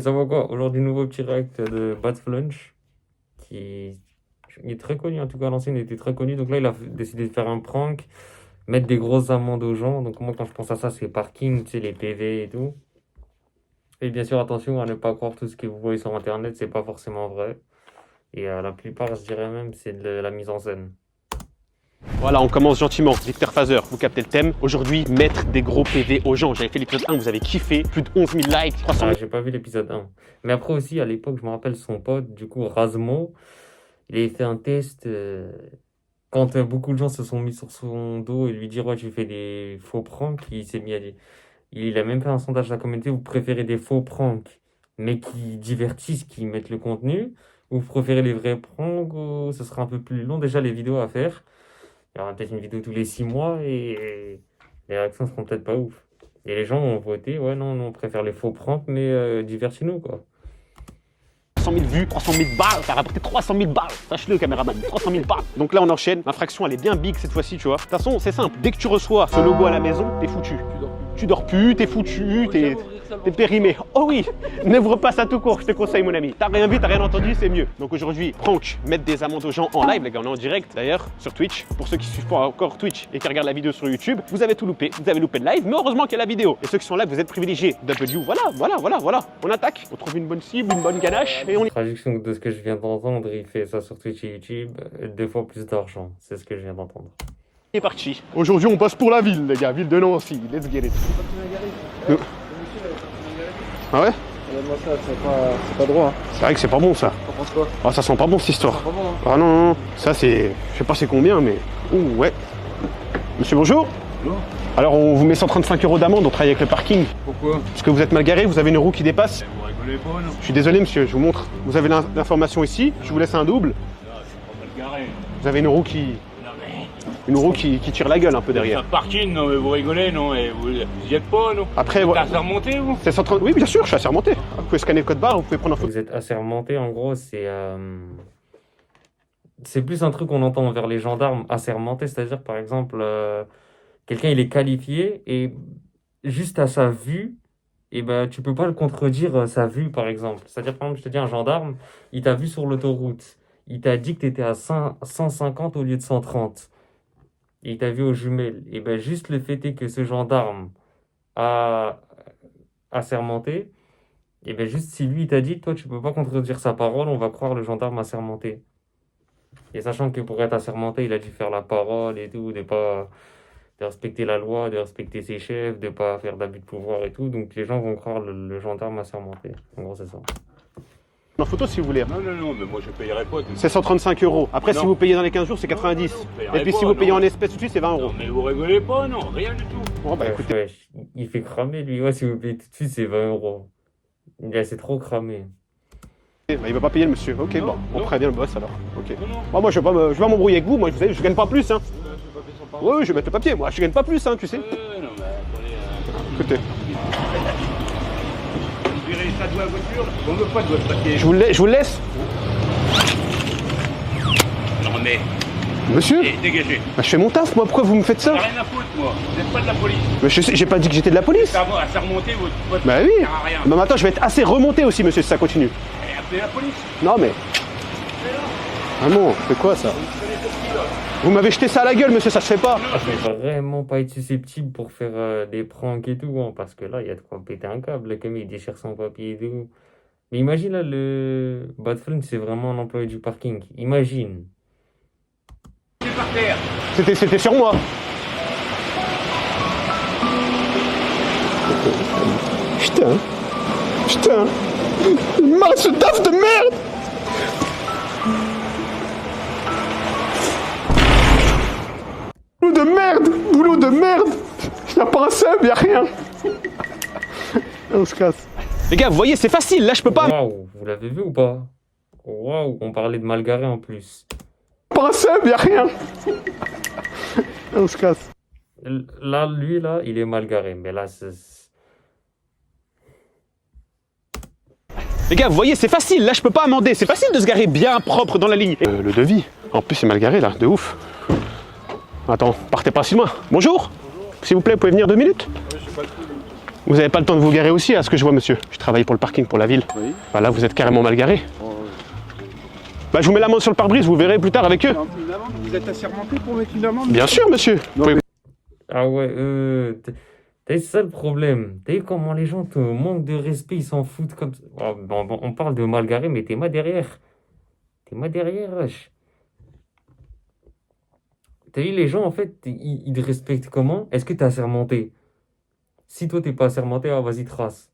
Ça va quoi? Aujourd'hui, nouveau petit react de Bad Flunch, qui il est très connu, en tout cas à l'ancienne, il était très connu. Donc là, il a décidé de faire un prank, mettre des grosses amendes aux gens. Donc moi, quand je pense à ça, c'est parking, tu sais, les PV et tout. Et bien sûr, attention à ne pas croire tout ce que vous voyez sur Internet, c'est pas forcément vrai. Et la plupart, je dirais même, c'est de la mise en scène. Voilà, on commence gentiment. Victor Phaser, vous captez le thème. Aujourd'hui, mettre des gros PV aux gens. J'avais fait l'épisode 1, vous avez kiffé. Plus de 11 000 likes, 300 000. Ah, j'ai pas vu l'épisode 1. Mais après aussi, à l'époque, je me rappelle son pote, du coup, Razmo, il avait fait un test quand beaucoup de gens se sont mis sur son dos et lui dire ouais, tu fais des faux pranks, il s'est mis à dire. Il a même fait un sondage à la communauté, vous préférez des faux pranks, mais qui divertissent, qui mettent le contenu, ou vous préférez les vrais pranks, où ce sera un peu plus long déjà les vidéos à faire. Il y aura peut-être une vidéo tous les 6 mois et les réactions seront peut-être pas ouf. Et les gens ont voté, ouais, non, on préfère les faux pranks, mais divertis-nous, quoi. 300 000 vues, 300 000 balles, ça a rapporté 300 000 balles. Sache-le, caméraman, 300 000 balles. Donc là, on enchaîne. L'infraction, elle est bien big cette fois-ci, tu vois. De toute façon, c'est simple. Dès que tu reçois ce logo à la maison, t'es foutu. Tu dors plus, t'es foutu, t'es périmé. Oh oui, n'ouvre pas ça tout court, je te conseille, mon ami. T'as rien vu, t'as rien entendu, c'est mieux. Donc aujourd'hui, prank, mettre des amendes aux gens en live, les gars, on est en direct d'ailleurs sur Twitch. Pour ceux qui suivent pas encore Twitch et qui regardent la vidéo sur YouTube, vous avez tout loupé. Vous avez loupé le live, mais heureusement qu'il y a la vidéo. Et ceux qui sont là, vous êtes privilégiés. W, voilà. On attaque, on trouve une bonne cible, une bonne ganache et on y. Traduction de ce que je viens d'entendre, il fait ça sur Twitch et YouTube, 2 fois plus d'argent. C'est ce que je viens d'entendre. C'est parti. Aujourd'hui, on passe pour la ville, les gars, ville de Nancy. Let's get it. Ah ouais? Regarde-moi ça, c'est pas droit. Hein. C'est vrai que c'est pas bon ça. T'en penses quoi? Ah, ça sent pas bon cette histoire. Ça sent pas bon, hein. Ah non, ça c'est. Je sais pas c'est combien, mais. Ouh, ouais. Monsieur, bonjour. Bonjour. Alors, on vous met 135 € d'amende, on travaille avec le parking. Pourquoi? Parce que vous êtes mal garé, vous avez une roue qui dépasse. Vous rigolez pas, non? Je suis désolé, monsieur, je vous montre. Vous avez l'information ici, je vous laisse un double. Non, c'est pas mal garé. Vous avez une roue qui. Non, mais. Une roue qui tire la gueule un peu Ça derrière. parking, non, mais vous rigolez, non? Et vous y êtes pas, non? Après, T'as voilà. assez remonté, vous? C'est 130. Oui, bien sûr, je suis assermenté. Vous pouvez scanner le code barre, vous pouvez prendre un photo. Vous êtes assermenté, en gros, c'est plus un truc qu'on entend envers les gendarmes, assermenté, c'est-à-dire, par exemple, quelqu'un, il est qualifié et juste à sa vue, et ben, tu peux pas le contredire sa vue, par exemple. C'est-à-dire, par exemple, je te dis, un gendarme, il t'a vu sur l'autoroute, il t'a dit que tu étais à 150 au lieu de 130, et il t'a vu aux jumelles. Et ben, juste le fait est que ce gendarme a assermenté, et bien juste si lui il t'a dit, toi tu peux pas contredire sa parole, on va croire le gendarme assermenté. Et sachant que pour être assermenté, il a dû faire la parole et tout, de respecter la loi, de respecter ses chefs, de pas faire d'abus de pouvoir et tout, donc les gens vont croire le gendarme assermenté. En gros, c'est ça. En photo si vous voulez. Non, mais moi je payerai pas. C'est 135 €. Après, Non. si vous payez dans les 15 jours, c'est 90. Non, je payerai Et puis pas, si vous payez non. en espèces tout de suite, c'est 20 €. Non, mais vous rigolez pas, non, rien du tout. Bon, bah écoutez. Ouais, il fait cramer lui, ouais, si vous payez tout de suite, c'est 20 €. C'est trop cramé. Bah, il va pas payer le monsieur. Ok, Non, bon, on non. prévient le boss alors. Ok. Non. Bon, moi je vais pas m'embrouiller avec vous, moi vous savez, je gagne pas plus hein. Je vais pas payer son Oui, je vais mettre le papier, moi je gagne pas plus hein, tu sais. Non, mais attendez. Écoutez, Vous verrez ça de la voiture, on veut pas de votre papier. je vous le laisse. Non, mais. Monsieur, Dégagez. bah, je fais mon taf, moi pourquoi vous me faites ça? T'as rien à foutre, moi. Vous n'êtes pas de la police. Mais j'ai pas dit que j'étais de la police. Ça va, ça remonter votre. Bah oui. Ça sert à rien. Bah maintenant je vais être assez remonté aussi monsieur si ça continue. Et appelez la police. Non mais. Vraiment, c'est quoi ça? Vous m'avez jeté ça à la gueule monsieur, ça se fait pas. Faut vraiment pas être susceptible pour faire des pranks et tout, hein, parce que là, il y a de quoi péter un câble. Le mec, il déchire son papier et tout. Mais imagine, là, le Bad Flunch, c'est vraiment un employé du parking. Imagine. C'est par terre. C'était sur moi. Putain. Mince ce taf de merde. Boulot de merde. Y'a pas un sub, y'a rien. On se casse. Les gars, vous voyez, c'est facile, là je peux pas. Waouh, vous l'avez vu ou pas? Waouh, on parlait de mal garé en plus. Pas un sub, y'a rien. On se casse. Là, lui, là, il est mal garé. Mais là, c'est... Les gars, vous voyez, c'est facile, là je peux pas amender. C'est facile de se garer bien propre dans la ligne. Le devis, en plus c'est mal garé là, de ouf. Attends, partez pas si loin. Bonjour. S'il vous plaît, vous pouvez venir 2 minutes? Vous n'avez pas le temps de vous garer aussi, à ce que je vois, monsieur? Je travaille pour le parking pour la ville. Oui. Bah là, vous êtes carrément mal garé. Oh, Bah, je vous mets l'amende sur le pare-brise, vous verrez plus tard avec eux. une amende, vous êtes assermenté pour mettre une amende? Bien sûr, monsieur. Vous pouvez- Ah ouais, c'est ça le problème. T'as vu comment les gens te manquent de respect, ils s'en foutent comme ça. Oh, bon, on parle de mal garé, mais t'es mal derrière. T'es mal derrière, wesh. T'as vu, les gens, en fait, ils te respectent comment? Est-ce que t'es assermenté? Si toi, t'es pas assermenté, ah, vas-y, trace.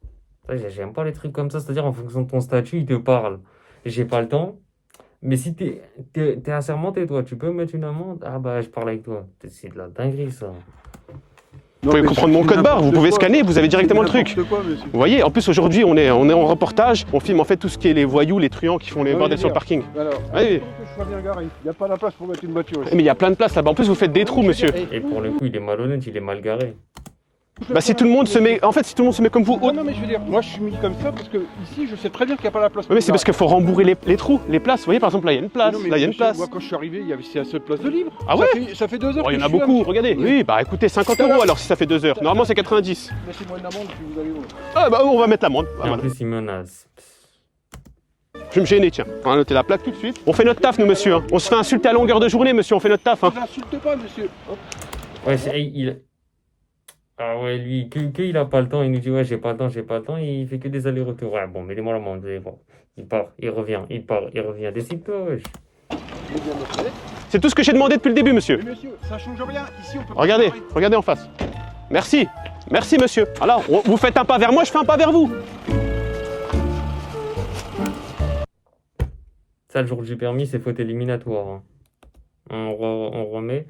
Ça, j'aime pas les trucs comme ça, c'est-à-dire en fonction de ton statut, ils te parlent. J'ai pas le temps. Mais si t'es assermenté, toi, tu peux me mettre une amende? Ah bah, je parle avec toi. C'est de la dinguerie, ça. Vous pouvez comprendre mon code barre, vous pouvez scanner, vous avez directement le truc. Quoi, monsieur? Vous voyez, en plus aujourd'hui on est en reportage, on filme en fait tout ce qui est les voyous, les truands qui font les Ouais, bordels les sur le gars. parking. Alors, Oui. que je sois bien garé. Il n'y a pas la place pour mettre une voiture ici. Mais il y a plein de places là-bas, en plus vous faites des trous, monsieur. Et pour le coup, il est malhonnête, il est mal garé. Bah si tout le monde se met, en fait si tout le monde se met comme vous, Non, non, mais je veux dire, moi je suis mis comme ça parce que ici je sais très bien qu'il n'y a pas la place. oui, mais c'est parce qu'il faut rembourrer les trous, les places. Vous voyez par exemple là il y a une place, Non, mais là il y a une monsieur, place. Moi quand je suis arrivé, il y avait c'est la seule place de libre. Ah ouais? Ça fait 2 heures. Oh, il y en que a je suis là, beaucoup, monsieur. regardez. Oui, bah écoutez, 50 € alors si ça fait 2 heures. Normalement c'est 90. Laissez-moi une amende puis vous allez voir. Ah bah on va mettre l'amende. Ah, Et en voilà. plus, il menace. Je vais me gêner, tiens. On va noter la plaque tout de suite. On fait notre taf nous monsieur. Hein. On se fait insulter à longueur de journée monsieur, on fait notre taf. Hein. Ne l'insulte pas, monsieur. Hop. Ouais, Ah ouais, lui, que il a pas le temps, il nous dit ouais, j'ai pas le temps, il fait que des allers-retours. Ouais, bon, mettez-moi l'amende, bon. Il part, il revient, il part, il revient. Décide-toi, wesh. J'ai bien noté. C'est tout ce que j'ai demandé depuis le début monsieur. Mais monsieur, ça change rien. Ici on peut pas. Regardez, se barrer. regardez en face. Merci. Merci monsieur. Alors, vous faites un pas vers moi, je fais un pas vers vous. Ça, le jour du permis, c'est faute éliminatoire. Hein. On remet.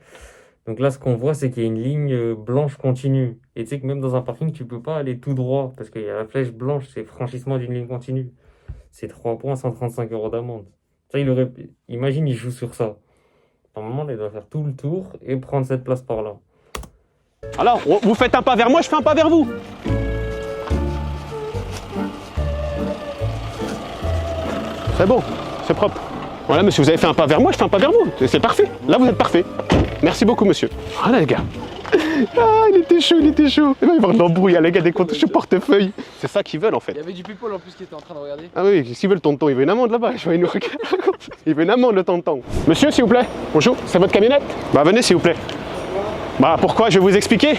Donc là, ce qu'on voit, c'est qu'il y a une ligne blanche continue. Et tu sais que même dans un parking, tu peux pas aller tout droit parce qu'il y a la flèche blanche, c'est franchissement d'une ligne continue. C'est 3 points, 135 € d'amende. Ça, imagine, il joue sur ça. Normalement, il doit faire tout le tour et prendre cette place par là. Alors, vous faites un pas vers moi, je fais un pas vers vous. C'est bon, c'est propre. Voilà, monsieur, vous avez fait un pas vers moi, je fais un pas vers vous. C'est parfait. Là, vous êtes parfait. Merci beaucoup, monsieur. Voilà, les gars. Ah, il était chaud, il était chaud. Il va y avoir de l'embrouille, les gars, des comptes sur portefeuille. C'est ça qu'ils veulent, en fait. Il y avait du people en plus qui était en train de regarder. Ah oui, s'ils veulent tonton, il veut une amende là-bas. Je vois, il nous regarde. Il veut une amende, le tonton. Monsieur, s'il vous plaît. Bonjour, c'est votre camionnette? Bah, venez, s'il vous plaît. Bah, pourquoi? Je vais vous expliquer.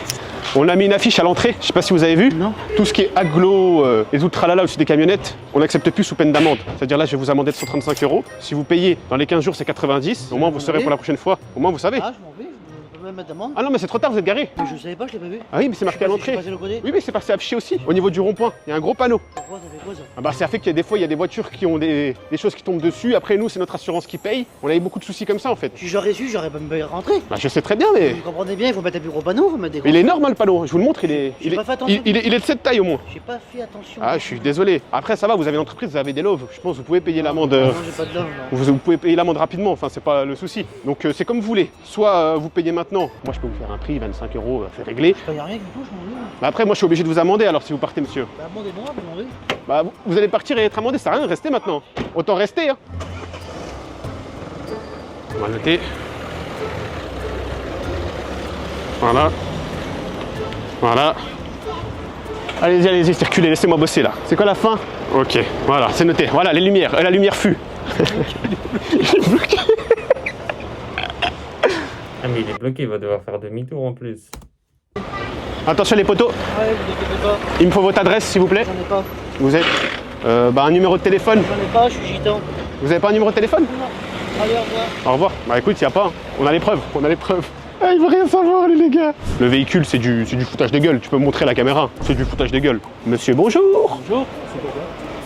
On a mis une affiche à l'entrée, je sais pas si vous avez vu. Non. Tout ce qui est agglo, les outralala au-dessus des camionnettes, on n'accepte plus sous peine d'amende. C'est-à-dire là, je vais vous amender de 135 €. Si vous payez dans les 15 jours, c'est 90. Au moins, vous saurez pour la prochaine fois. Au moins, vous savez. Ah, je m'en vais, je peux même mettre d'amende. Ah non, mais c'est trop tard, vous êtes garé. Mais je savais pas, je l'ai pas vu. Ah oui, mais c'est marqué à Je l'entrée. suis passé de l'autre côté. Oui, mais c'est passé affiché aussi. Au niveau du rond-point, il y a un gros panneau. Pourquoi ça fait quoi ça? Ah bah, ça fait qu'il y a des fois, il y a des voitures qui ont des choses qui tombent dessus. Après, nous, c'est notre assurance qui paye. On a eu beaucoup de soucis comme ça, en fait. Si j'aurais su, j'aurais pas me rentré. Bah, je sais très bien, mais. Vous comprenez bien, il faut mettre un plus gros panneau, il faut mettre des Mais il est énorme, le panneau. Je vous le montre, il est J'ai pas fait attention. il est de cette taille au moins. J'ai pas fait attention. Ah, je suis désolé. Après, ça va, vous avez une entreprise, vous avez des loves. Je pense que vous pouvez payer l'amende. Non, j'ai pas de love, non. Vous pouvez payer l'amende rapidement, enfin c'est pas le souci. Donc c'est comme vous voulez. Soit vous payez maintenant, moi je peux vous faire un prix, 25 €, c'est réglé. Je paye rien du tout, je m'en vais. Bah, après moi je suis obligé de vous amender alors si vous partez monsieur. Bah, amendez-moi, je m'en vais. Bah vous allez partir et être amendé, ça sert à rien de rester maintenant. Autant rester hein. On va noter. Voilà. Voilà. Allez-y, allez-y, circulez, laissez-moi bosser là. C'est quoi la fin? Ok, voilà, c'est noté. Voilà, les lumières, la lumière fut. Il est bloqué. Ah, mais il est bloqué, il va devoir faire demi-tour en plus. Attention les poteaux, Ouais, vous inquiétez pas, il me faut votre adresse s'il vous plaît. j'en ai pas. Vous êtes un numéro de téléphone. J'en ai pas, je suis gitan. Vous avez pas un numéro de téléphone? Non. Allez, au revoir. Au revoir. Bah écoute, y a pas. Hein. On a les preuves. On a les preuves. Ah, il veut rien savoir, les gars. Le véhicule, c'est du foutage de gueule. Tu peux me montrer la caméra. C'est du foutage de gueule. Monsieur, bonjour. Bonjour, c'est pourquoi?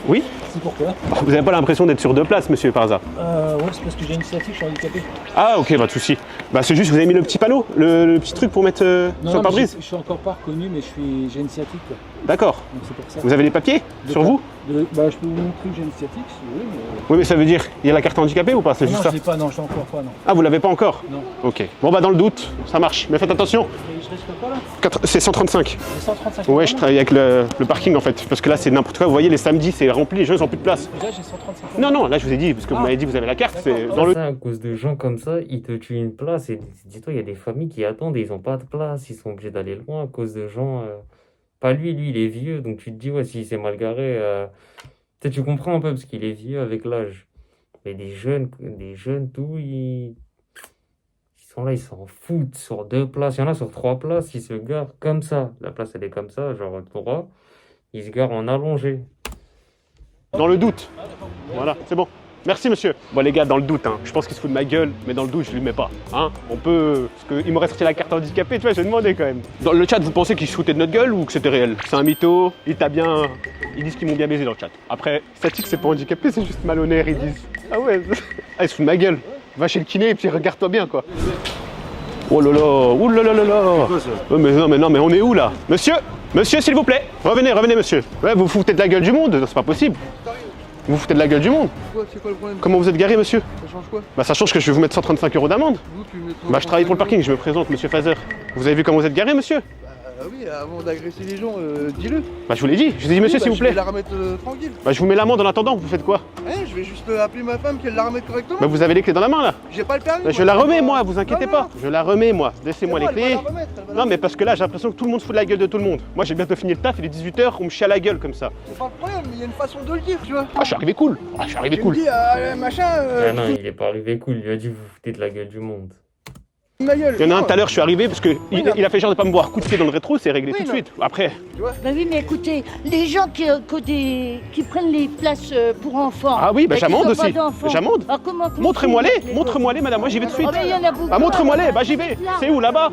Oui. C'est pourquoi? Vous avez pas l'impression d'être sur deux places, monsieur, par hasard? Ouais, c'est parce que j'ai une sciatique, je suis handicapé. Ah, ok, pas de souci. Bah c'est juste, vous avez mis le petit panneau, le petit truc pour mettre sur le mais pare-brise. je suis encore pas reconnu, mais j'ai une sciatique, quoi. D'accord. Donc c'est pour ça. Vous avez les papiers De sur quoi? vous? Bah, je peux vous montrer que j'ai une sciatique, si vous voulez, mais... Oui, mais ça veut dire, il y a la carte handicapée ou pas? C'est Ah juste non, ça. je l'ai pas, non, je l'ai encore pas, non. Ah, vous l'avez pas encore? Non. Ok. Bon bah dans le doute, ça marche. Mais faites attention. Et je risque pas, là? C'est 135. J'ai 135 Ouais, euros, je là. travaille avec le parking en fait, parce que là c'est n'importe quoi. Vous voyez, les samedis c'est rempli, les gens ils ont plus de place. Déjà, j'ai 135 euros. Non, non, là je vous ai dit, parce que vous Ah. m'avez dit vous avez la carte, c'est D'accord. dans le. Ça, à cause de gens comme ça, ils te tuent une place. Et dis-toi, il y a des familles qui attendent et ils n'ont pas de place. Ils sont obligés d'aller loin à cause de gens Pas lui, lui, il est vieux, donc tu te dis, ouais, s'il s'est mal garé, peut-être tu comprends un peu parce qu'il est vieux avec l'âge. Mais des jeunes, tout, ils sont là, ils s'en foutent sur 2 places. Il y en a sur 3 places, ils se garent comme ça. La place, elle est comme ça, genre droit. Ils se garent en allongé. Dans le doute. Voilà, c'est bon. Merci monsieur. Bon les gars, dans le doute, hein, je pense qu'il se fout de ma gueule, mais dans le doute, je lui mets pas. Hein. On peut... Parce qu'il m'aurait sorti la carte handicapée, tu vois, j'ai demandé quand même. Dans le chat, vous pensez qu'il se foutait de notre gueule ou que c'était réel? C'est un mytho, il t'a bien... Ils disent qu'ils m'ont bien baisé dans le chat. Après, statique, c'est pas handicapé, c'est juste malhonnête, ils disent. Ah ouais, ah, il se fout de ma gueule. Va chez le kiné et puis regarde-toi bien, quoi. Oh là là, ouh là là là là. Ouais, mais non, mais on est où là? Monsieur, s'il vous plaît. Revenez, monsieur. Ouais, vous vous foutez de la gueule du monde, c'est pas possible. Vous vous foutez de la gueule du monde. C'est quoi le problème? Comment vous êtes garé, monsieur? Ça change quoi? Bah ça change que je vais vous mettre 135 € d'amende. Vous, tu mets Bah je travaille pour le parking, je me présente, monsieur Fazer. Vous avez vu comment vous êtes garé, monsieur? Ah oui, avant d'agresser les gens, dis-le. Bah je vous l'ai dit, je vous ai dit monsieur, s'il vous Je vais plaît. la remettre tranquille. Bah je vous mets l'amende en attendant, vous faites quoi? Hein, je vais juste appeler ma femme qu'elle la remette correctement. Bah vous avez les clés dans la main là. J'ai pas le permis. Bah, je la remets moi, vous inquiétez pas. Je la remets moi, laissez-moi les clés. Non mais parce que là j'ai l'impression que tout le monde se fout de la gueule de tout le monde. Moi j'ai bientôt fini le taf, il est 18h, on me chie à la gueule comme ça. C'est pas le problème, mais il y a une façon de le dire, tu vois. Ah je suis arrivé cool. Ah je suis arrivé Tu cool. me dis, machin, Ah non, il est pas arrivé cool, il lui a dit, vous vous foutez de la gueule du monde. ma gueule. Il y en a un tout à l'heure, je suis arrivé parce que il a fait genre de pas me voir coup de pied dans le rétro, c'est réglé Oui, tout de non. suite. Après, Bah oui, mais écoutez, les gens qui prennent les places pour enfants. ah oui, bah et qui j'amende ont pas aussi. d'enfants. J'amende. Ah, comment Montrez-moi-les, montrez-moi-les madame, moi j'y vais de suite. Oh, mais il y en a beaucoup. Bah montrez-moi-les, bah j'y vais. Là. C'est où là-bas?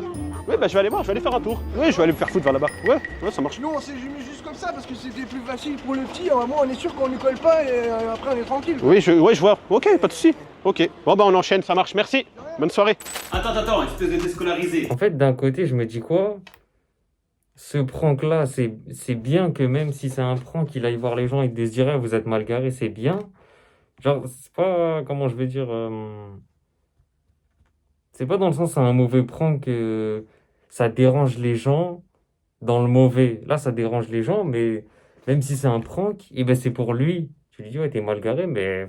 Oui bah je vais aller voir, je vais aller faire un tour. Oui je vais aller me faire foutre vers là-bas. Ouais, ça marche. Nous on s'est mis juste comme ça parce que c'était plus facile pour le petit. Moi on est sûr qu'on lui colle pas et après on est tranquille. Oui je vois. Ok, pas de soucis. Ok. Bon bah on enchaîne, ça marche, merci. Bonne soirée. Attends, espèce de déscolarisé. En fait, d'un côté, je me dis quoi? Ce prank-là, c'est bien que même si c'est un prank, il aille voir les gens et te dire, ah, vous êtes mal garés, c'est bien. Genre, c'est pas, comment je vais dire, c'est pas dans le sens c'est un mauvais prank que ça dérange les gens dans le mauvais. Là, ça dérange les gens, mais même si c'est un prank, et ben c'est pour lui. Tu lui dis, ouais, t'es mal garé, mais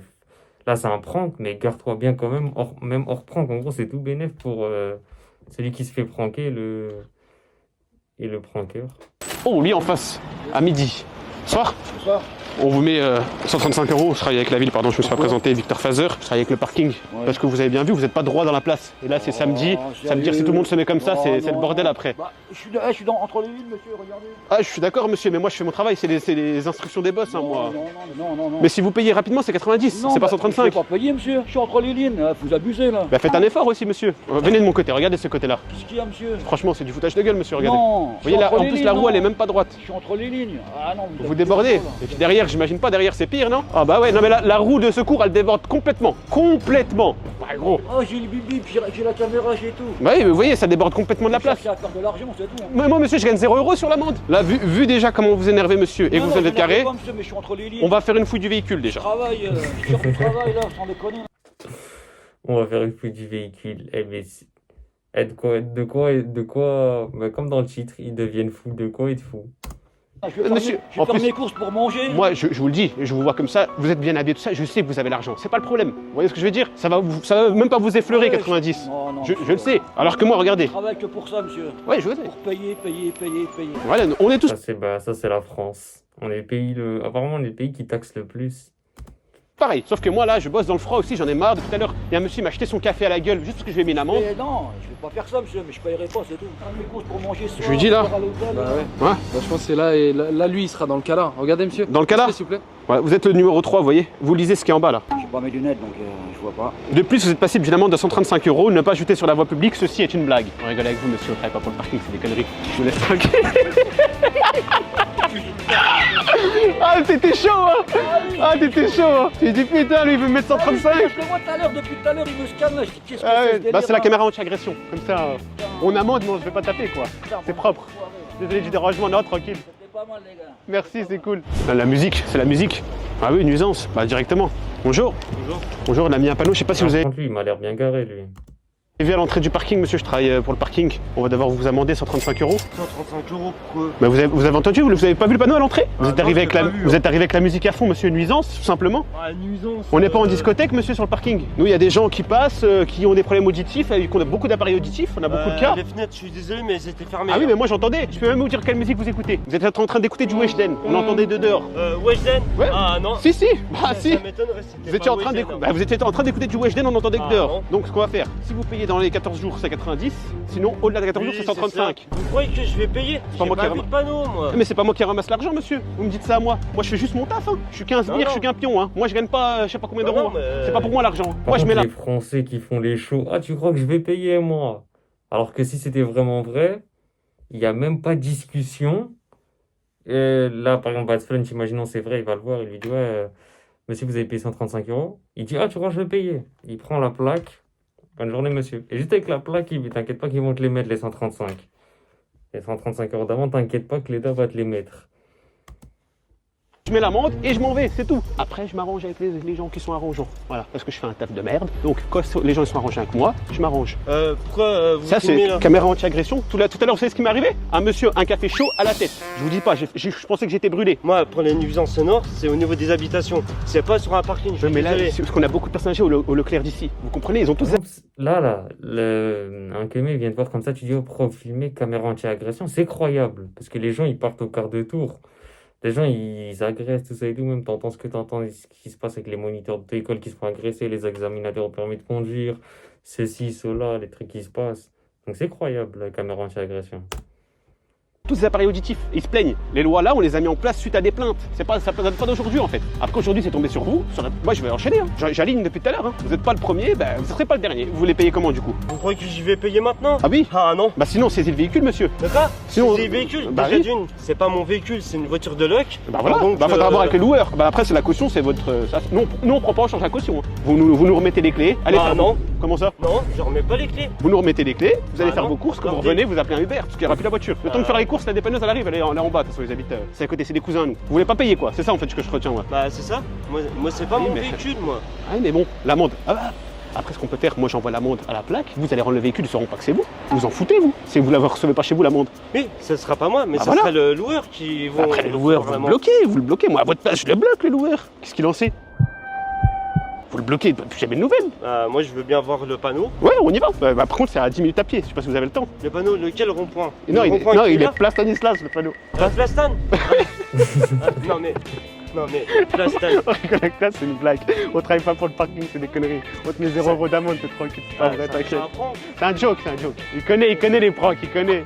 là, c'est un prank, mais garde-toi bien quand même, même hors prank. En gros, c'est tout bénef pour celui qui se fait pranker et le pranker. Oh lui en face, à midi. Soir. On vous met 135 €. Je travaille avec la ville, pardon, je me suis pas présenté, Victor Fazer. Je travaille avec le parking. Parce que vous avez bien vu, vous n'êtes pas droit dans la place. Et là, c'est samedi. Ça veut dire si tout le monde se met comme ça, c'est le bordel après. Bah, je suis entre les lignes, monsieur, regardez. Ah, je suis d'accord, monsieur, mais moi je fais mon travail. C'est les instructions des boss, hein, moi. Non. Mais si vous payez rapidement, c'est 90, c'est pas Je 135. vais pas payer, monsieur. Je suis entre les lignes. Vous abusez, là. Bah faites un effort aussi, monsieur. Venez de mon côté, regardez ce côté-là. Qu'est-ce qu'il y a, monsieur? Franchement, c'est du foutage de gueule, monsieur, regardez. Non. Vous voyez là, en plus la roue, elle est même pas droite. Je suis entre les lignes. Ah non, Vous débordez. Et puis derrière, j'imagine pas, derrière c'est pire, non? Ah bah ouais, non mais la roue de secours, elle déborde complètement. Complètement. Bah gros. Oh, j'ai le bip, j'ai la caméra, j'ai tout. Bah oui, mais vous voyez, ça déborde complètement de la place. C'est à faire de l'argent, c'est tout. Hein. Mais moi, monsieur, je gagne 0 € sur l'amende. Là, vu déjà comment vous énervez, monsieur, et Non, vous non, êtes je carré, n'arrive pas, monsieur, mais je suis entre les lignes. on va faire une fouille du véhicule Je déjà. travaille, je suis sur le travail, là, sans déconner. On va faire une fouille du véhicule. Eh, mais de quoi, bah, comme dans le titre, ils deviennent fous. De quoi ils te fous? Je vais faire, Monsieur, je vais en faire plus- mes courses pour manger. Moi, je vous le dis, je vous vois comme ça, vous êtes bien habillé, tout ça, je sais que vous avez l'argent, c'est pas le problème. Vous voyez ce que je veux dire? Ça va même pas vous effleurer, Ouais, 90. Non, Je le sais. Alors que moi, Je regardez. travaille que pour ça, monsieur. Ouais, je sais. Pour payer. Voilà, on est tous. Ça, c'est la France. On est le pays, apparemment, on est le pays qui taxe le plus. Pareil, sauf que moi là, je bosse dans le froid aussi, j'en ai marre. Depuis tout à l'heure, il y a un monsieur qui m'a acheté son café à la gueule juste parce que je lui ai mis une amende. Mais non, je vais pas faire ça, monsieur, mais je payerai pas, c'est tout. Faire mes courses pour manger ce soir, lui dis, là. à l'hôtel, Bah ouais. Ouais. Bah, je pense que c'est là, et là, lui il sera dans le cas là. Regardez monsieur. Dans le cas là S'il vous plaît. Ouais, vous êtes le numéro 3, vous voyez. Vous lisez ce qui est en bas là. J'ai pas mes lunettes, donc je vois pas. De plus, vous êtes passible d'une amende de 135 €, ne pas jeter sur la voie publique, ceci est une blague. On rigole avec vous, monsieur, on travaille pas pour le parking, c'est des conneries. Je vous laisse tranquille. Ah, t'étais chaud, hein. Ah, t'étais chaud, hein. J'ai dit putain, lui il veut me mettre 135. Je le vois tout à l'heure, depuis tout à l'heure, il me scanne là. Je dis, qu'est-ce que Ah c'est ouais, ce délire, bah c'est la là caméra anti-agression, comme ça, on amende, mais on se fait pas taper quoi. C'est propre. Désolé du dérangement, non, tranquille. C'était pas mal, les gars. Merci, c'est cool. La musique, c'est la musique. Ah oui, nuisance, bah directement. Bonjour. Bonjour, on a mis un panneau, je sais pas si vous avez... Par contre, lui, il m'a l'air bien garé, lui. Arrivé à l'entrée du parking, monsieur, je travaille pour le parking. On va devoir vous amender 135 €. 135 € pourquoi? Mais vous avez entendu, vous avez pas vu le panneau à l'entrée? Vous êtes non, arrivé j'ai pas vu, vous êtes arrivé avec la musique à fond, monsieur, nuisance, tout simplement. Ah, nuisance. On n'est pas en discothèque, monsieur, sur le parking. Nous, il y a des gens qui passent, qui ont des problèmes auditifs, et qu'on a beaucoup d'appareils auditifs, on a beaucoup de cas. Les fenêtres, je suis désolé, mais elles étaient fermées. Ah oui, mais moi j'entendais. Je peux même vous dire quelle musique vous écoutez. Vous êtes en train d'écouter du Weshden. On l'entendait de dehors. Weshden. Ouais. Ah non. Si, si. Bah si. Ça m'étonnerait, c'était Vous étiez pas en train Weshden, d'écouter. hein. Vous étiez en train d'écouter du Weshden, on entendait que Ah, dehors. non. Donc ce qu'on va faire, si vous payez dans les 14 jours, c'est 90. Sinon, au-delà de 14 jours, Oui, c'est 135. ça. Vous croyez que je vais payer? pas J'ai moi qui pas ramasse. vu de panneau, moi. Mais c'est pas moi qui ramasse l'argent, monsieur. Vous me dites ça à moi. Moi, je fais juste mon taf. Hein. Je suis qu'un sbire, Non, je suis qu'un pion. Hein. Moi, je gagne pas, je sais pas combien Non, d'euros. non, mais- C'est pas pour moi l'argent. Par Moi, je contre, mets la. les Français qui font les shows, ah, tu crois que je vais payer, moi? Alors que si c'était vraiment vrai, il n'y a même pas de discussion. Et là, par exemple, Batflun, imaginons c'est vrai, il va le voir, il lui dit, ouais, monsieur, vous avez payé 135 €. Il dit, ah, tu crois que je vais payer? Il prend la plaque. Bonne journée, monsieur. Et juste avec la plaque, t'inquiète pas qu'ils vont te les mettre, les 135. Les 135 € d'amende, t'inquiète pas que l'État va te les mettre. Je mets l'amende et je m'en vais, c'est tout. Après, je m'arrange avec les gens qui sont arrangeants. Voilà, parce que je fais un taf de merde. Donc, quand les gens ils sont arrangés avec moi, je m'arrange. Pourquoi vous Ça, filmez c'est là? caméra anti-agression. Tout à l'heure, vous savez ce qui m'est arrivé? Un monsieur, un café chaud à la tête. Je vous dis pas, je pensais que j'étais brûlé. Moi, pour les nuisances sonores, c'est au niveau des habitations. C'est pas sur un parking. Je suis Mais là, désolé. c'est parce qu'on a beaucoup de personnes âgées au Leclerc d'ici. Vous comprenez? Ils ont tous. Par exemple, un Kémé vient te voir comme ça, tu dis, oh, pourquoi vous filmez caméra anti-agression? C'est croyable, parce que les gens, ils partent au quart de tour. Les gens, ils agressent, tout ça et tout, même t'entends ce que t'entends, ce qui se passe avec les moniteurs de l'école qui se font agresser, les examinateurs au permis de conduire, ceci, cela, les trucs qui se passent. Donc c'est croyable, la caméra anti-agression. Tous ces appareils auditifs, ils se plaignent. Les lois là, on les a mis en place suite à des plaintes. Ça date pas d'aujourd'hui en fait. Après aujourd'hui, c'est tombé sur vous. Moi, je vais enchaîner. Hein. J'aligne depuis tout à l'heure. Hein. Vous n'êtes pas le premier, ben, vous ne serez pas le dernier. Vous voulez payer comment du coup? Vous croyez que j'y vais payer maintenant? Ah oui? Ah non. Bah sinon, saisis le véhicule, monsieur. D'accord. Sinon, C'est des véhicules. bah Déjà oui. d'une, c'est pas mon véhicule, c'est une voiture de loc. Bah voilà. Donc, Bah faudra voir avec les loueurs. Bah après, c'est la caution, c'est votre. Ça, nous, on prend pas en charge la caution. Hein. Vous nous remettez les clés. Allez, Ah faire non. Comment ça? Non, je remets pas les clés. Vous nous remettez les clés, vous allez Ah faire non. vos courses, quand vous Regardez. revenez, vous appelez un Uber, parce qu'il n'y aura plus la voiture. Le temps de faire les courses, la dépanneuse elle arrive, elle est en bas, de toute façon ils habitent. C'est à côté, c'est des cousins à nous. Vous voulez pas payer quoi? C'est ça en fait que je retiens moi. Bah c'est ça. Moi c'est pas Oui, mon mais- véhicule, moi. Ah oui, mais bon, l'amende. Ah bah, après ce qu'on peut faire, moi j'envoie l'amende à la plaque, vous allez rendre le véhicule, ils sauront pas que c'est vous. Vous en foutez vous, si vous la recevez pas chez vous l'amende. Oui, ce sera pas moi, mais Bah ça voilà. sera le loueur qui vont. Après les loueurs, vous le bloquez, Moi à votre place, je le bloque les loueurs. Qu'est-ce qu'il en sait? Vous le bloquez, plus jamais de nouvelles. Moi je veux bien voir le panneau. Ouais, on y va. Bah, par contre, c'est à 10 minutes à pied, je sais pas si vous avez le temps. Le panneau, lequel rond-point? Et non, Le il est, rond-point non, qui il là est place Stanislas le panneau. Place Plastan. Non mais. Non mais. Plastan. On rigole avec ça, c'est une blague. On travaille pas pour le parking, c'est des conneries. On te met 0 € d'amende, t'es tranquille. C'est pas vrai, t'inquiète. C'est un joke, c'est un joke. Il connaît les pranks, il connaît.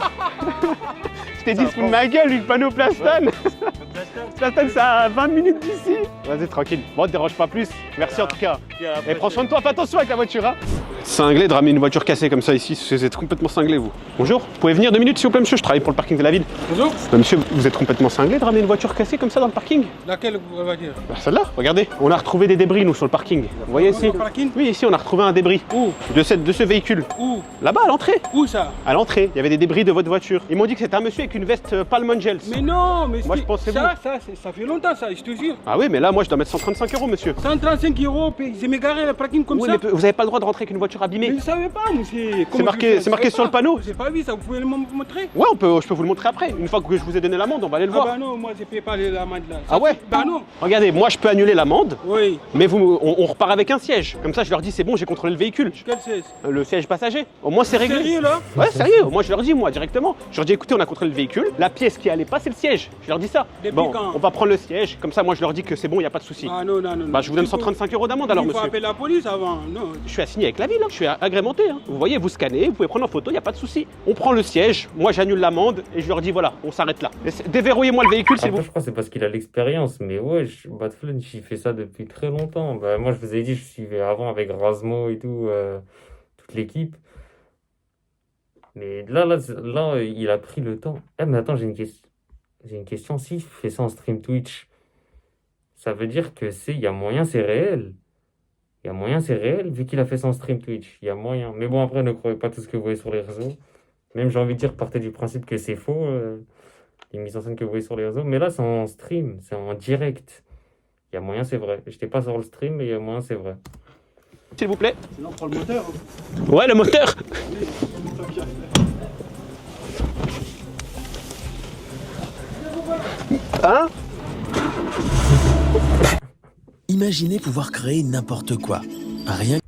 Je t'ai dit, se fout de ma gueule, lui, le panneau Plastan. Plastan, c'est à 20 minutes d'ici. Vas-y, tranquille. Bon, te dérange pas plus. Merci en tout cas. Et prends soin de toi, fais attention avec la voiture, hein. Cinglé de ramener une voiture cassée comme ça ici, vous êtes complètement cinglé vous. Bonjour, vous pouvez venir 2 minutes s'il vous plaît monsieur, je travaille pour le parking de la ville. Bonjour. Monsieur, vous êtes complètement cinglé de ramener une voiture cassée comme ça dans le parking? Laquelle voiture? Bah, celle-là, regardez, on a retrouvé des débris nous sur le parking. Vous voyez ici? Parking? Oui, ici on a retrouvé un débris. Où? De ce véhicule. Où? Là-bas à l'entrée. Où ça? À l'entrée, il y avait des débris de votre voiture. Ils m'ont dit que c'était un monsieur avec une veste Palm Angels. Mais non, mais Moi, je pense que c'est ça fait longtemps ça, je te jure. Ah oui, mais là moi je dois mettre 135 € monsieur. 135 €, je m'ai garé le parking comme Oui, ça. mais vous avez pas le droit de rentrer avec une voiture Mais abîmée. je savais pas, monsieur. C'est marqué sur le panneau. J'ai pas vu ça, vous pouvez me montrer? Ouais, je peux vous le montrer après. Une fois que je vous ai donné l'amende, on va aller le Ah voir. bah non, moi je paye pas l'amende là. Ah ouais? Bah non. Regardez, moi je peux annuler l'amende, Oui. mais on repart avec un siège. Comme ça je leur dis c'est bon, j'ai contrôlé le véhicule. Quel c'est? Le siège passager. Au moins c'est réglé. Sérieux là? Ouais, sérieux. Moi je leur dis moi directement. Je leur dis écoutez, on a contrôlé le véhicule. La pièce qui allait pas, c'est le siège. Je leur dis ça. Depuis Bon, quand? on va prendre le siège. Comme ça, moi je leur dis que c'est bon, il y a pas de souci. Ah non, non, non. Bah je vous donne 135 € d'amende alors Il faut monsieur. appeler la police avant. Non. Je suis assigné avec la ville, hein. Je suis agrémenté. Hein. Vous voyez, vous scannez, vous pouvez prendre en photo, il n'y a pas de souci. On prend le siège, moi j'annule l'amende et je leur dis voilà, on s'arrête là. Déverrouillez-moi le véhicule, c'est Après, vous. je crois que c'est parce qu'il a l'expérience, mais ouais, Batflun, il fait ça depuis très longtemps. Bah, moi, je vous ai dit, je suivais avant avec Razmo et tout, toute l'équipe. Mais là, il a pris le temps. Eh, mais attends, j'ai une question. S'il fait ça en stream Twitch, ça veut dire que il y a moyen, c'est réel. Il y a moyen, c'est réel, vu qu'il a fait ça en stream Twitch. Il y a moyen. Mais bon, après, ne croyez pas tout ce que vous voyez sur les réseaux. Même, j'ai envie de dire, partez du principe que c'est faux, les mises en scène que vous voyez sur les réseaux. Mais là, c'est en stream, c'est en direct. Il y a moyen, c'est vrai. Je n'étais pas sur le stream, mais il y a moyen, c'est vrai. S'il vous plaît. Sinon, on prend le moteur. Ouais, le moteur. Hein? Imaginez pouvoir créer n'importe quoi. Rien.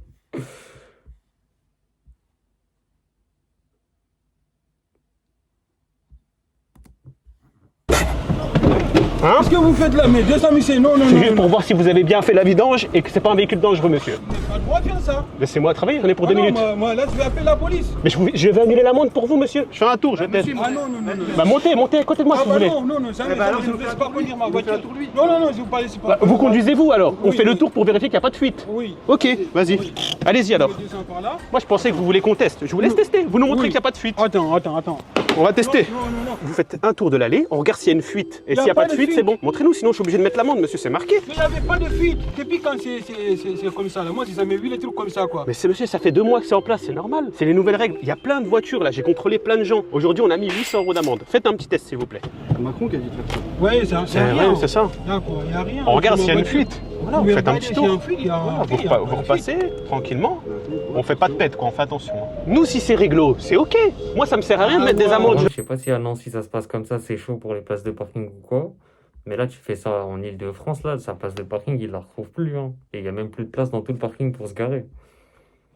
Hein? Qu'est-ce que vous faites là? Mais 200 000, c'est non, non, C'est non. juste pour voir si vous avez bien fait la vidange et que c'est pas un véhicule dangereux, monsieur. Vous n'avez pas le droit de faire ça. Laissez-moi travailler, on est pour Ah 2 non, minutes. moi, là, je vais appeler la police. Mais je vais annuler l'amende pour vous, monsieur. Je fais un tour, je teste. Ah non, non, non, non. Bah montez à côté de moi Ah si vous bah voulez. non, non, non, jamais, bah alors, jamais, je vous ne laisse faites pas un tour, conduire ma vous faites un voiture. tour, lui. Non, non, non, je vous parle, c'est pas... Bah, vous conduisez vous alors. On Oui. fait le tour pour vérifier qu'il n'y a pas de fuite. Oui. Ok, vas-y. Allez-y alors. Je descends par là. Moi je pensais que vous voulez qu'on teste. Je vous laisse tester. Vous nous montrez Oui. qu'il n'y a pas de fuite. Attends. On va tester. Non, non, non. Vous faites un tour de l'allée, on regarde s'il y a une fuite. Et Y a s'il n'y a pas pas de de fuite, fuite. c'est bon. Montrez-nous, sinon je suis obligé de mettre l'amende, monsieur, c'est marqué. Mais il n'y avait pas de fuite. Depuis quand c'est comme ça là? Moi, j'ai jamais vu les trucs comme ça, quoi. Mais c'est monsieur, ça fait 2 mois que c'est en place, c'est normal. C'est les nouvelles règles. Il y a plein de voitures là, j'ai contrôlé plein de gens. Aujourd'hui, on a mis 800 € d'amende. Faites un petit test, s'il vous plaît. Macron qui a dit de faire ça. Oui, c'est rien. Ouais, c'est ça. D'accord, il n'y a rien. On regarde Sur s'il y a ma une voiture. fuite. Voilà, vous Mais faites un regardez, petit s'il y a tour. une fuite, il y a Voilà, il y a vous pas de repassez tranquillement. On fait pas de pète quoi, on fait attention. Nous, si c'est réglo, c'est ok. Moi, ça me sert à rien de mettre des amendes. Je sais pas si à Nancy ça se passe comme ça, c'est chaud pour les places de parking ou quoi. Mais là, tu fais ça en Île-de-France, là, sa place de parking, il la retrouve plus. Hein. Et il y a même plus de place dans tout le parking pour se garer.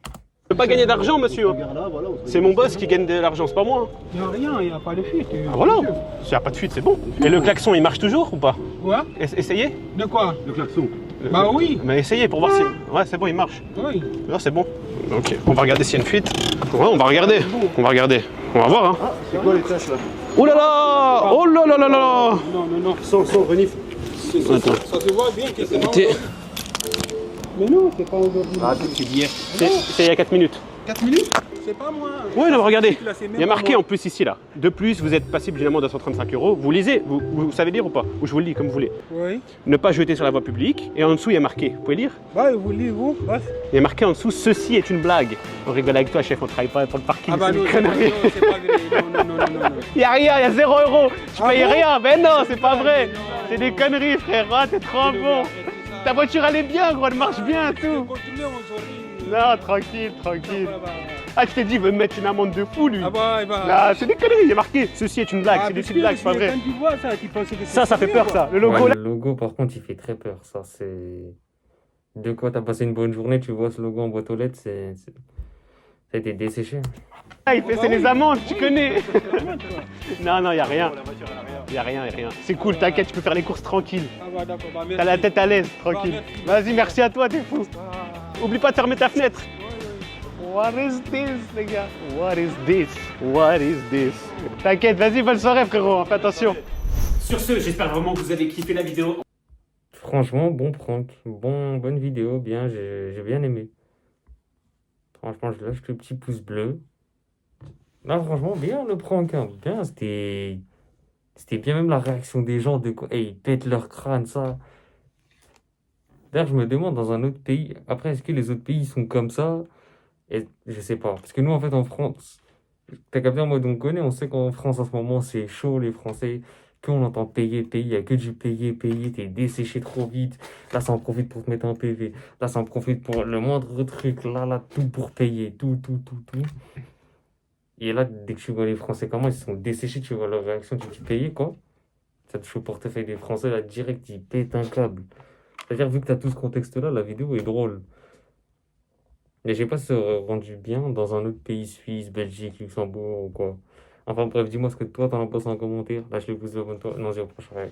Je peux pas gagner d'argent, monsieur. Regarde là, voilà. C'est mon boss qui gagne de l'argent, c'est pas moi. Il n'y a rien, il n'y a pas de fuite. Ah voilà, s'il n'y a pas de fuite, c'est bon. Et le klaxon, il marche toujours ou pas? Quoi? Essayez. De quoi? Le klaxon. Bah oui. Mais essayez pour voir si... Ouais, c'est bon, il marche. Oui. Là, c'est bon. Ok, on va regarder s'il y a une fuite. Ouais, on va regarder. On va regarder. On va voir, hein. Ah, c'est quoi les tâches là? Oh là là! Oh là là là là là! Non, non, non. Sans renifle. Attends. Ça se voit bien que c'est pas T'es- aujourd'hui. Mais non, c'est pas aujourd'hui. Ah, c'est d'hier. C'est il y a 4 minutes. 4 minutes? C'est pas moi. Ouais, non, regardez. Là, c'est même Il y a pas marqué moi. en plus ici, là. De plus, vous êtes passible d'une amende de 135 €. Vous lisez, vous savez lire ou pas? Ou je vous le lis comme vous voulez. Oui. Ne pas jeter sur la voie publique. Et en dessous, il y a marqué. Vous pouvez lire? Bah, vous lisez, vous. Bah. Il y a marqué en dessous, ceci est une blague. On rigole avec toi, chef, on travaille pas pour le parking. Ah bah c'est non, des c'est pas, conneries. non, c'est pas vrai. Non, non, non, non, non. Il y a rien, il y a 0 €. Je Ah paye bon? rien. Mais non, c'est pas vrai. mais non. C'est des conneries, frère. Ah, t'es trop bon. Ta voiture, elle est bien, gros. Elle marche bien, tout. Continuez aujourd'hui. Non, tranquille, tranquille. Ah bah, Ah, je t'ai dit, il veut me mettre une amende de fou, lui. ah bah, bah. Ah, c'est des conneries, il y a marqué. Ceci est une blague, Ah, c'est parce une que blague, c'est pas vrai. Quand tu vois ça, tu penses que Ça fait sérieux, peur, quoi. ça. Le logo, Ouais, là. le logo, par contre, il fait très peur. Ça, c'est. De quoi t'as passé une bonne journée, tu vois ce logo en boîte aux lettres, ça a été desséché. Ah, il fait, bah c'est les oui. amendes, tu connais. Vraiment, toi. Non, non, il y a rien. Il y a rien, il y a rien. C'est cool, t'inquiète, tu peux faire les courses tranquille. Ah bah d'accord, bah merci. T'as la tête à l'aise, tranquille. Bah, Vas-y, merci à toi, t'es fou. Ah, Oublie pas de fermer ta fenêtre. What is this, les gars? What is this? What is this? T'inquiète, vas-y, bonne soirée, frérot. Fais attention. Sur ce, j'espère vraiment que vous avez kiffé la vidéo. Franchement, bon prank. Bonne vidéo, bien, j'ai bien aimé. Franchement, je lâche le petit pouce bleu. Non, franchement, bien le prank. Hein. Bien, c'était bien même la réaction des gens de quoi. Ils pètent leur crâne, ça. D'ailleurs, je me demande dans un autre pays. Après, est-ce que les autres pays sont comme ça? Et je sais pas. Parce que nous, en fait, en France, t'as capté en mode on connaît, on sait qu'en France, en ce moment, c'est chaud, les Français. Qu'on entend payer, il n'y a que du payer, t'es desséché trop vite. Là, ça en profite pour te mettre un PV. Là, ça en profite pour le moindre truc. Là, tout pour payer. Tout. Et là, dès que tu vois les Français, comment ils sont desséchés, tu vois leur réaction, tu dis payer, quoi. Ça touche au portefeuille des Français, là, direct, ils pètent un câble. C'est-à-dire, vu que tu as tout ce contexte-là, la vidéo est drôle. Mais je sais pas si ça aurait rendu bien dans un autre pays, Suisse, Belgique, Luxembourg ou quoi. Enfin bref, dis-moi ce que toi t'en as pensé en commentaire. Lâche le pouce bleu, abonne-toi. Non, je vais au prochain.